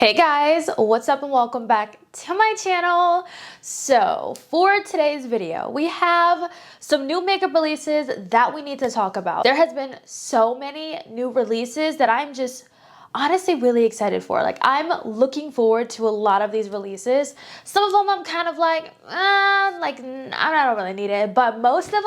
Hey guys, what's up and welcome back to my channel. So for today's video, we have some new makeup releases that we need to talk about. There has been so many new releases that I'm just honestly really excited for. Like, I'm looking forward to a lot of these releases. Some of them I'm kind of like, I don't really need it, but most of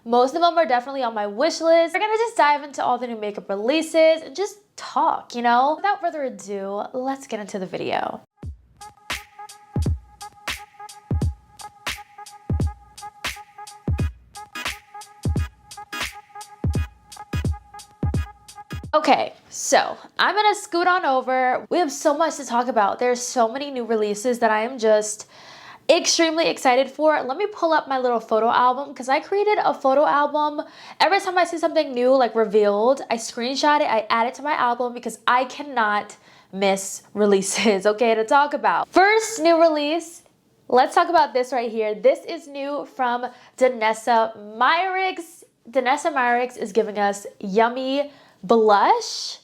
them are definitely on my wish list. We're gonna just dive into all the new makeup releases and just talk, you know? Without further ado, let's get into the video. Okay, so I'm gonna scoot on over. We have so much to talk about. There's so many new releases that I am just extremely excited for. Let me pull up my little photo album because I created a photo album. Every time I see something new like revealed, I screenshot it, I add it to my album because I cannot miss releases, okay, to talk about. First new release, let's talk about this right here. This is new from Danessa Myricks. Danessa Myricks is giving us Yummy Blush.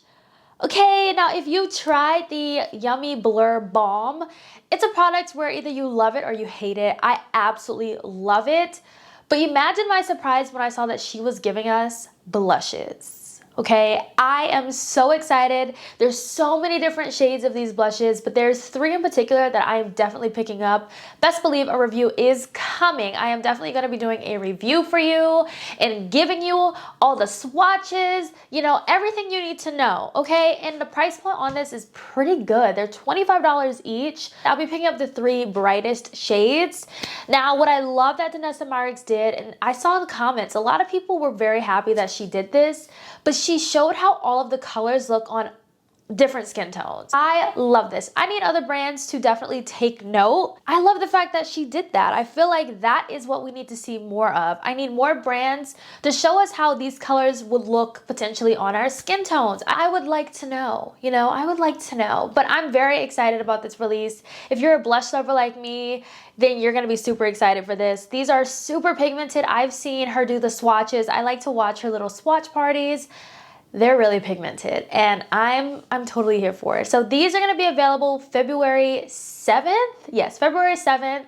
Okay, now if you tried the Yummy Blur Balm, it's a product where either you love it or you hate it. I absolutely love it. But imagine my surprise when I saw that she was giving us blushes. Okay, I am so excited. There's so many different shades of these blushes, but there's three in particular that I am definitely picking up. Best believe a review is coming. I am definitely going to be doing a review for you and giving you all the swatches, you know, everything you need to know, okay? And the price point on this is pretty good. They're $25 each. I'll be picking up the three brightest shades. Now, what I love that Danessa Myricks did, and I saw the comments, a lot of people were very happy that she did this, but she showed how all of the colors look on different skin tones. I love this. I need other brands to definitely take note. I love the fact that she did that. I feel like that is what we need to see more of. I need more brands to show us how these colors would look potentially on our skin tones. I would like to know, you know, I would like to know. But I'm very excited about this release. If you're a blush lover like me, then you're gonna be super excited for this. These are super pigmented. I've seen her do the swatches. I like to watch her little swatch parties. They're really pigmented and I'm totally here for it. So these are going to be available February 7th. Yes, February 7th.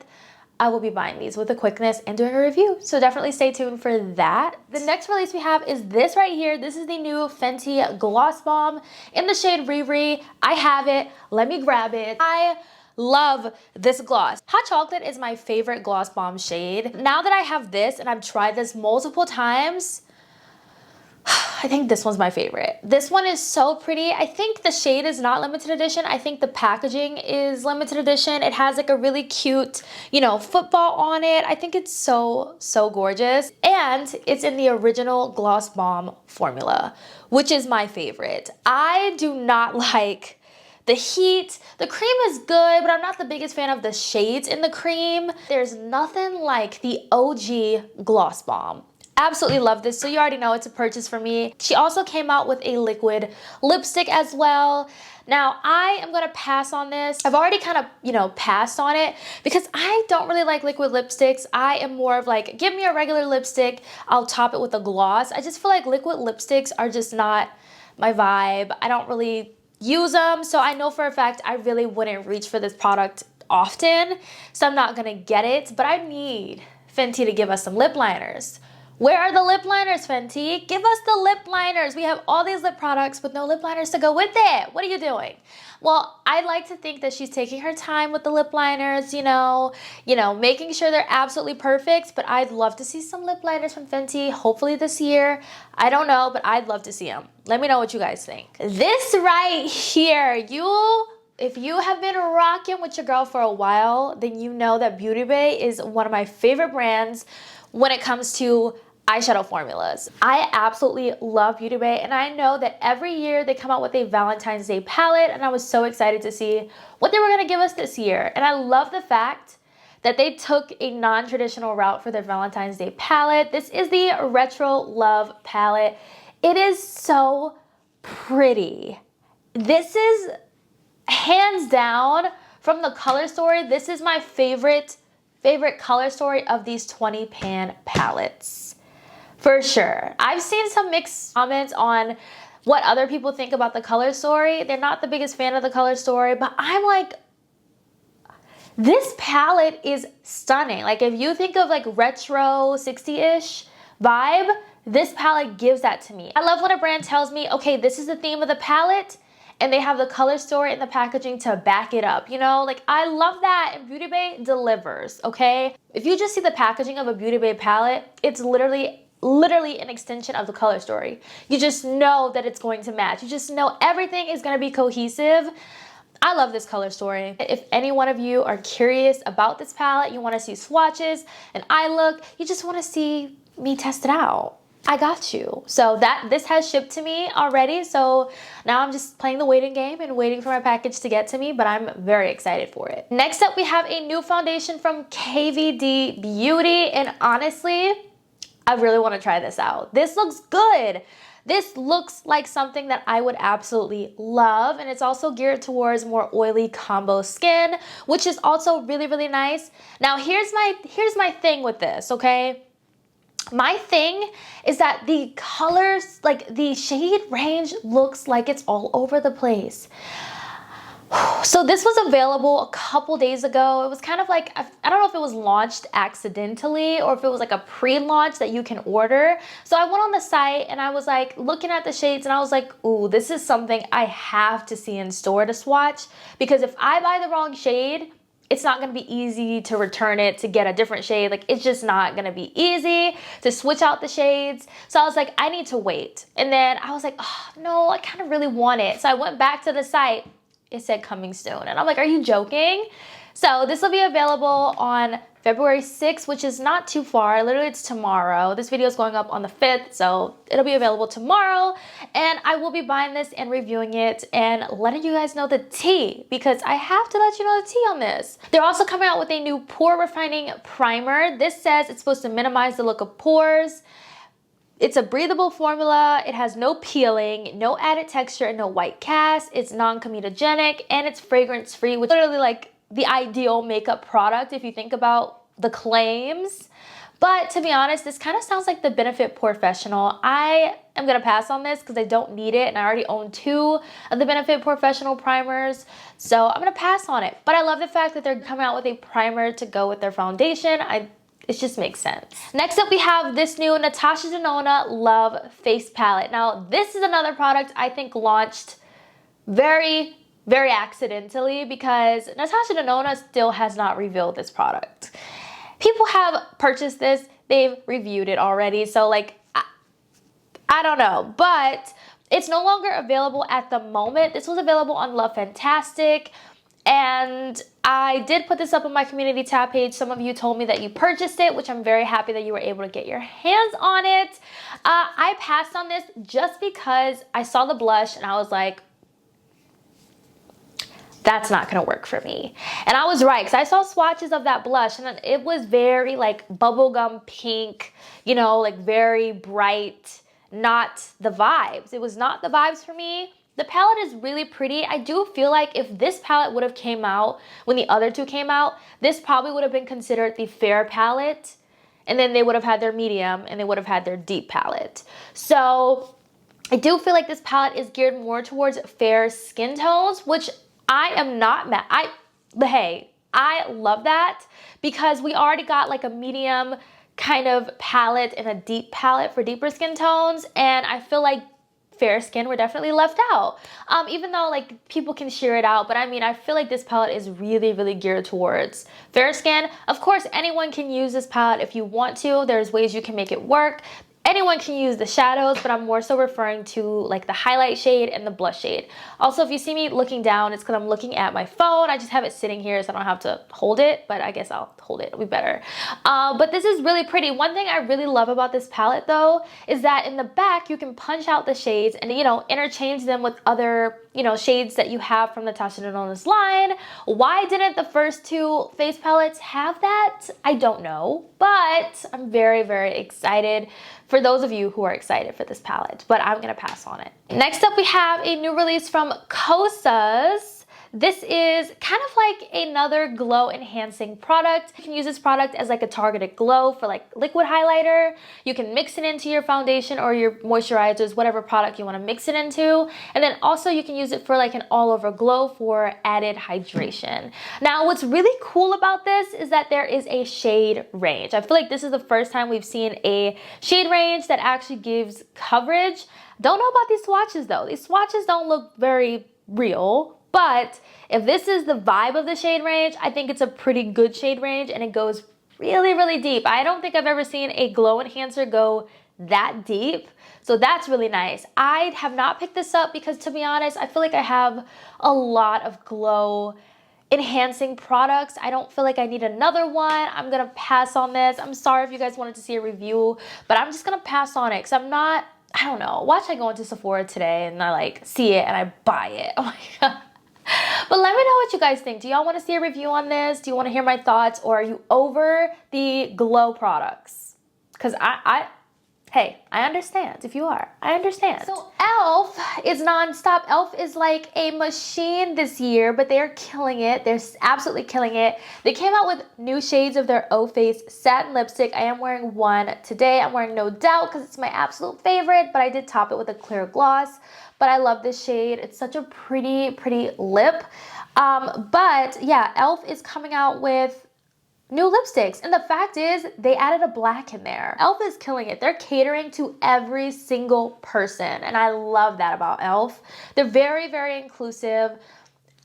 I will be buying these with a quickness and doing a review. So definitely stay tuned for that. The next release we have is this right here. This is the new Fenty Gloss Bomb in the shade Riri. I have it. Let me grab it. I love this gloss. Hot Chocolate is my favorite gloss bomb shade. Now that I have this and I've tried this multiple times, I think this one's my favorite. This one is so pretty. I think the shade is not limited edition. I think the packaging is limited edition. It has like a really cute, you know, football on it. I think it's so gorgeous. And it's in the original Gloss Bomb formula, which is my favorite. I do not like the heat. The cream is good, but I'm not the biggest fan of the shades in the cream. There's nothing like the OG Gloss Bomb. Absolutely love this, so you already know it's a purchase for me. She also came out with a liquid lipstick as well. Now, I am gonna pass on this. I've already kind of, you know, passed on it because I don't really like liquid lipsticks. I am more of like, give me a regular lipstick, I'll top it with a gloss. I just feel like liquid lipsticks are just not my vibe. I don't really use them, so I know for a fact I really wouldn't reach for this product often, so I'm not gonna get it, but I need Fenty to give us some lip liners. Where are the lip liners, Fenty? Give us the lip liners. We have all these lip products with no lip liners to go with it. What are you doing? Well, I like to think that she's taking her time with the lip liners, you know, making sure they're absolutely perfect, but I'd love to see some lip liners from Fenty, hopefully this year. I don't know, but I'd love to see them. Let me know what you guys think. This right here, if you have been rocking with your girl for a while, then you know that Beauty Bay is one of my favorite brands when it comes to eyeshadow formulas. I absolutely love Beauty Bay, and I know that every year they come out with a Valentine's Day palette, and I was so excited to see what they were gonna give us this year. And I love the fact that they took a non-traditional route for their Valentine's Day palette. This is the Retro Love palette. It is so pretty. This is hands down from the color story. This is my favorite color story of these 20 pan palettes. For sure. I've seen some mixed comments on what other people think about the color story. They're not the biggest fan of the color story, but I'm like, this palette is stunning. Like if you think of like retro 60-ish vibe, this palette gives that to me. I love when a brand tells me, okay, this is the theme of the palette, and they have the color story and the packaging to back it up, you know? Like I love that, and Beauty Bay delivers, okay? If you just see the packaging of a Beauty Bay palette, it's literally an extension of the color story. You just know that it's going to match. You just know everything is gonna be cohesive. I love this color story. If any one of you are curious about this palette, you wanna see swatches, an eye look, you just wanna see me test it out, I got you. So this has shipped to me already, so now I'm just playing the waiting game and waiting for my package to get to me, but I'm very excited for it. Next up, we have a new foundation from KVD Beauty, and honestly, I really want to try this out. This looks good. This looks like something that I would absolutely love, and it's also geared towards more oily combo skin, which is also really, really nice. Now, here's my thing with this, okay? My thing is that the colors, like the shade range, looks like it's all over the place. So this was available a couple days ago. It was kind of like, I don't know if it was launched accidentally or if it was like a pre-launch that you can order. So I went on the site and I was like looking at the shades and I was like, ooh, this is something I have to see in store to swatch, because if I buy the wrong shade, it's not gonna be easy to return it to get a different shade. Like it's just not gonna be easy to switch out the shades. So I was like, I need to wait. And then I was like, oh no, I kind of really want it. So I went back to the site. It said coming soon. And I'm like, are you joking? So this will be available on February 6th, which is not too far. Literally, it's tomorrow. This video is going up on the 5th, so it'll be available tomorrow. And I will be buying this and reviewing it and letting you guys know the tea, because I have to let you know the tea on this. They're also coming out with a new pore refining primer. This says it's supposed to minimize the look of pores. It's a breathable formula. It has no peeling, no added texture, and no white cast. It's non-comedogenic, and it's fragrance-free, which is literally like the ideal makeup product if you think about the claims. But to be honest, this kind of sounds like the Benefit Professional. I am gonna pass on this because I don't need it, and I already own 2 of the Benefit Professional primers, so I'm gonna pass on it. But I love the fact that they're coming out with a primer to go with their foundation. It just makes sense. Next up, we have this new Natasha Denona Love Face Palette. Now, this is another product I think launched very, very accidentally, because Natasha Denona still has not revealed this product. People have purchased this, they've reviewed it already, so like, I don't know, but it's no longer available at the moment. This was available on Love Fantastic, and I did put this up on my community tab page. Some of you told me that you purchased it, which I'm very happy that you were able to get your hands on it. I passed on this just because I saw the blush and I was like, that's not gonna work for me. And I was right, because I saw swatches of that blush and it was very like bubblegum pink, you know, like very bright, not the vibes. It was not the vibes for me. The palette is really pretty. I do feel like if this palette would have came out when the other 2 came out, this probably would have been considered the fair palette, and then they would have had their medium and they would have had their deep palette. So I do feel like this palette is geared more towards fair skin tones, which I am not mad. Hey, I love that, because we already got like a medium kind of palette and a deep palette for deeper skin tones, and I feel like fair skin were definitely left out. Even though like people can sheer it out, but I mean, I feel like this palette is really, really geared towards fair skin. Of course, anyone can use this palette if you want to. There's ways you can make it work. Anyone can use the shadows, but I'm more so referring to like the highlight shade and the blush shade. Also, if you see me looking down, it's because I'm looking at my phone. I just have it sitting here so I don't have to hold it, but I guess I'll hold it, it'll be better. But this is really pretty. One thing I really love about this palette though, is that in the back, you can punch out the shades and, you know, interchange them with other, you know, shades that you have from Natasha Denona's line. Why didn't the first 2 face palettes have that? I don't know, but I'm very, very excited for those of you who are excited for this palette, but I'm gonna pass on it. Next up, we have a new release from Kosas. This is kind of like another glow enhancing product. You can use this product as like a targeted glow for like liquid highlighter. You can mix it into your foundation or your moisturizers, whatever product you want to mix it into. And then also you can use it for like an all over glow for added hydration. Now, what's really cool about this is that there is a shade range. I feel like this is the first time we've seen a shade range that actually gives coverage. Don't know about these swatches though. These swatches don't look very real. But if this is the vibe of the shade range, I think it's a pretty good shade range and it goes really, really deep. I don't think I've ever seen a glow enhancer go that deep. So that's really nice. I have not picked this up because, to be honest, I feel like I have a lot of glow enhancing products. I don't feel like I need another one. I'm gonna pass on this. I'm sorry if you guys wanted to see a review, but I'm just gonna pass on it because I don't know. Watch I go into Sephora today and I like see it and I buy it. Oh my God. But let me know what you guys think. Do y'all want to see a review on this? Do you want to hear my thoughts, or are you over the glow products? Because hey, I understand if you are. I understand. So e.l.f. is nonstop. e.l.f. is like a machine this year, but they're killing it. They're absolutely killing it. They came out with new shades of their O Face satin lipstick. I am wearing one today. I'm wearing No Doubt because it's my absolute favorite, but I did top it with a clear gloss. But I love this shade. It's such a pretty, pretty lip. But yeah, e.l.f. is coming out with new lipsticks. And the fact is, they added a black in there. e.l.f. is killing it. They're catering to every single person. And I love that about e.l.f. They're very, very inclusive.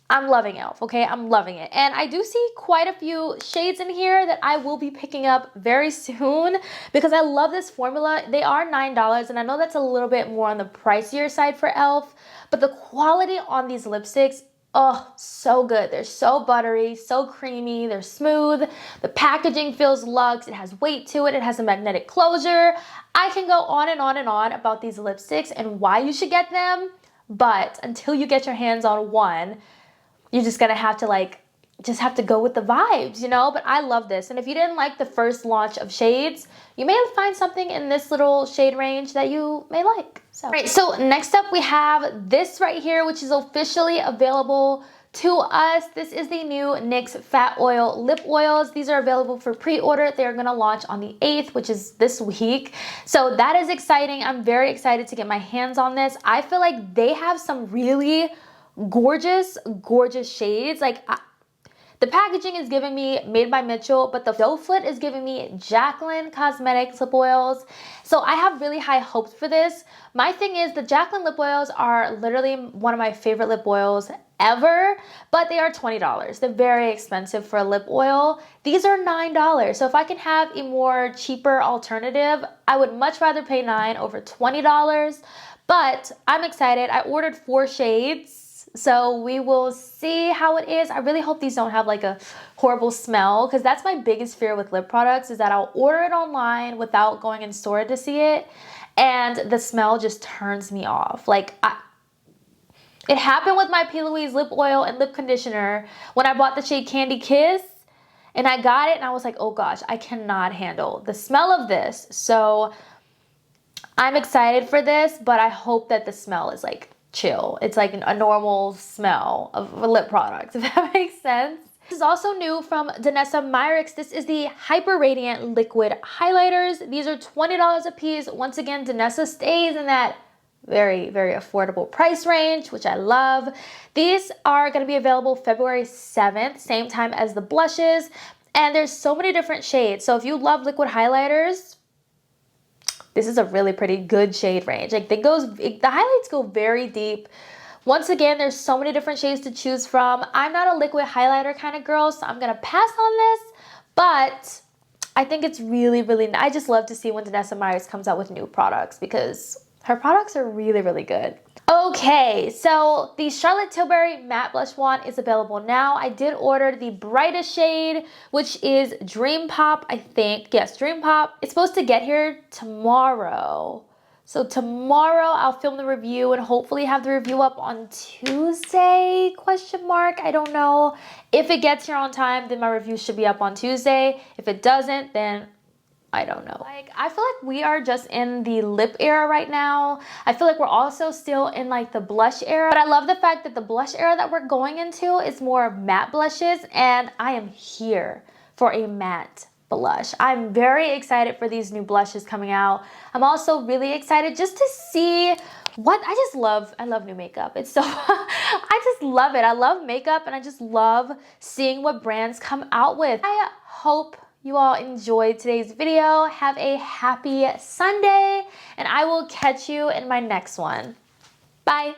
I'm loving e.l.f., okay? I'm loving it. And I do see quite a few shades in here that I will be picking up very soon because I love this formula. They are $9, and I know that's a little bit more on the pricier side for e.l.f., but the quality on these lipsticks, oh, so good. They're so buttery, so creamy, they're smooth. The packaging feels luxe. It has weight to it. It has a magnetic closure. I can go on and on and on about these lipsticks and why you should get them, but until you get your hands on one, you're just gonna have to go with the vibes, you know? But I love this. And if you didn't like the first launch of shades, you may find something in this little shade range that you may like. So, right, so next up we have this right here, which is officially available to us. This is the new NYX Fat Oil Lip Oils. These are available for pre-order. They're gonna launch on the 8th, which is this week. So that is exciting. I'm very excited to get my hands on this. I feel like they have some really gorgeous shades. Like the packaging is giving me Made by Mitchell, but the doe foot is giving me Jaclyn Cosmetics lip oils. So I have really high hopes for this. My thing is the Jaclyn lip oils are literally one of my favorite lip oils ever, but they are $20. They're very expensive for a lip oil. These are $9. So if I can have a more cheaper alternative, I would much rather pay $9 over $20. But I'm excited. I ordered 4 shades. So we will see how it is. I really hope these don't have like a horrible smell, because that's my biggest fear with lip products, is that I'll order it online without going in store to see it, and the smell just turns me off. Like it happened with my P. Louise lip oil and lip conditioner when I bought the shade Candy Kiss, and I got it and I was like, oh gosh, I cannot handle the smell of this. So I'm excited for this, but I hope that the smell is like chill. It's like a normal smell of a lip product, if that makes sense. This is also new from Danessa Myricks. This is the Hyper Radiant Liquid Highlighters. These are $20 a piece. Once again, Danessa stays in that very, very affordable price range, which I love. These are going to be available February 7th, same time as the blushes. And there's so many different shades. So if you love liquid highlighters, this is a really pretty good shade range. Like the highlights go very deep. Once again, there's so many different shades to choose from. I'm not a liquid highlighter kind of girl, so I'm gonna pass on this, but I think it's really, really nice. I just love to see when Danessa Myricks comes out with new products because her products are really, really good. Okay, so the Charlotte Tilbury Matte Blush Wand is available now. I did order the brightest shade, which is Dream Pop, I think. Yes, Dream Pop. It's supposed to get here tomorrow. So tomorrow I'll film the review and hopefully have the review up on Tuesday, question mark. I don't know. If it gets here on time, then my review should be up on Tuesday. If it doesn't, then I don't know. Like, I feel like we are just in the lip era right now. I feel like we're also still in like the blush era, but I love the fact that the blush era that we're going into is more matte blushes, and I am here for a matte blush. I'm very excited for these new blushes coming out. I'm also really excited just to see what I love new makeup. It's so I just love it. I love makeup, and I just love seeing what brands come out with. I hope you all enjoyed today's video. Have a happy Sunday, and I will catch you in my next one. Bye.